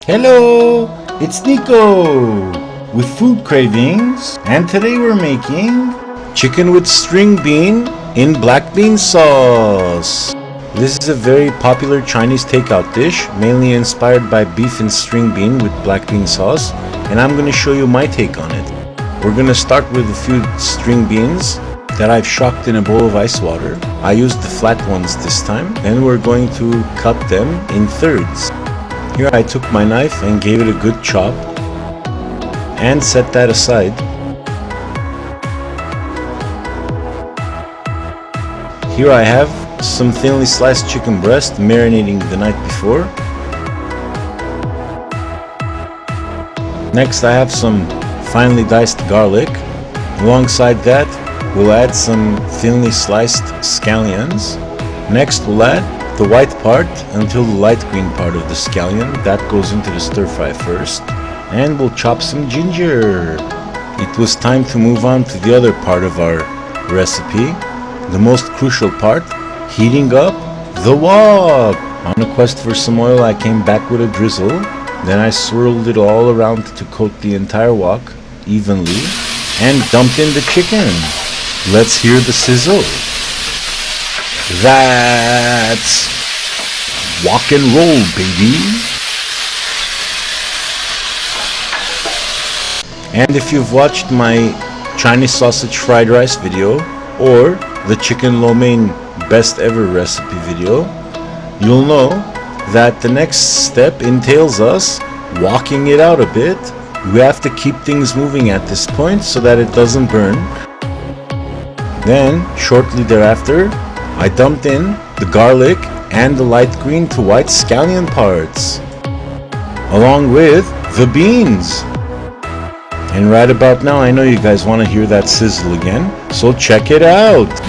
Hello, it's Nicko with Food Cravings, and today we're making chicken with string bean in black bean sauce. This is a very popular Chinese takeout dish, mainly inspired by beef and string bean with black bean sauce, and I'm going to show you my take on it. We're going to start with a few string beans that I've shocked in a bowl of ice water. I used the flat ones this time. Then we're going to cut them in thirds. Here I took my knife and gave it a good chop and set that aside. Here I have some thinly sliced chicken breast marinating the night before. Next I have some finely diced garlic. Alongside that we'll add some thinly sliced scallions. Next we'll add the white part until the light green part of the scallion. That goes into the stir fry first. And we'll chop some ginger. It was time to move on to the other part of our recipe, the most crucial part, heating up the wok. On a quest for some oil, I came back with a drizzle. Then I swirled it all around to coat the entire wok evenly and dumped in the chicken. Let's hear the sizzle. That's wok and roll, baby. And if you've watched my Chinese sausage fried rice video or the chicken lo mein best ever recipe video, you'll know that the next step entails us walking it out a bit. We have to keep things moving at this point so that it doesn't burn. Then, shortly thereafter, I dumped in the garlic and the light green to white scallion parts, along with the beans. And right about now, I know you guys want to hear that sizzle again, so check it out.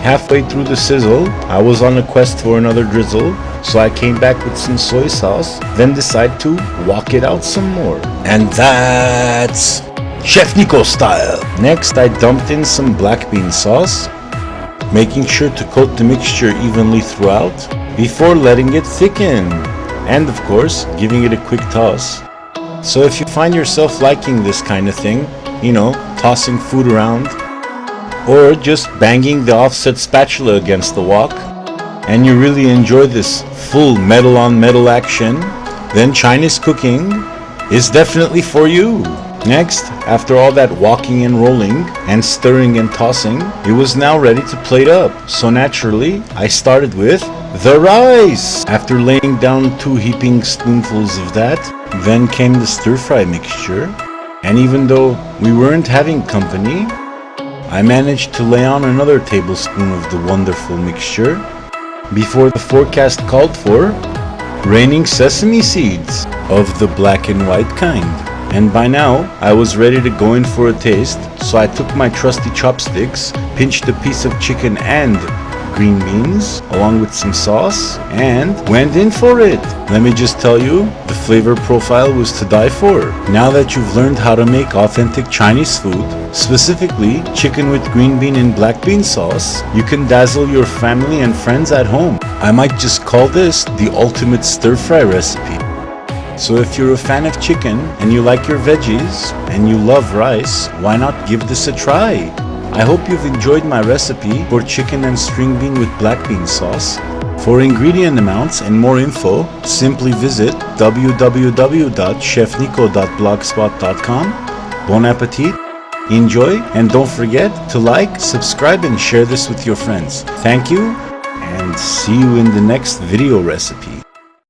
Halfway through the sizzle, I was on a quest for another drizzle, so I came back with some soy sauce, then decided to walk it out some more. And that's Chef Nicko style. Next, I dumped in some black bean sauce, making sure to coat the mixture evenly throughout before letting it thicken. And of course, giving it a quick toss. So if you find yourself liking this kind of thing, you know, tossing food around, or just banging the offset spatula against the wok, and you really enjoy this full metal on metal action, then Chinese cooking is definitely for you. Next, after all that walking and rolling and stirring and tossing, it was now ready to plate up. So naturally, I started with the rice. After laying down 2 heaping spoonfuls of that, then came the stir-fry mixture. And even though we weren't having company, I managed to lay on another tablespoon of the wonderful mixture before the forecast called for raining sesame seeds of the black and white kind. And by now, I was ready to go in for a taste, so I took my trusty chopsticks, pinched a piece of chicken and green beans, along with some sauce, and went in for it. Let me just tell you, the flavor profile was to die for. Now that you've learned how to make authentic Chinese food, specifically chicken with green bean and black bean sauce, you can dazzle your family and friends at home. I might just call this the ultimate stir-fry recipe. So if you're a fan of chicken and you like your veggies and you love rice, why not give this a try? I hope you've enjoyed my recipe for chicken and string bean with black bean sauce. For ingredient amounts and more info, simply visit www.chefnicko.blogspot.com. Bon appetit, enjoy, and don't forget to like, subscribe, and share this with your friends. Thank you, and see you in the next video recipe.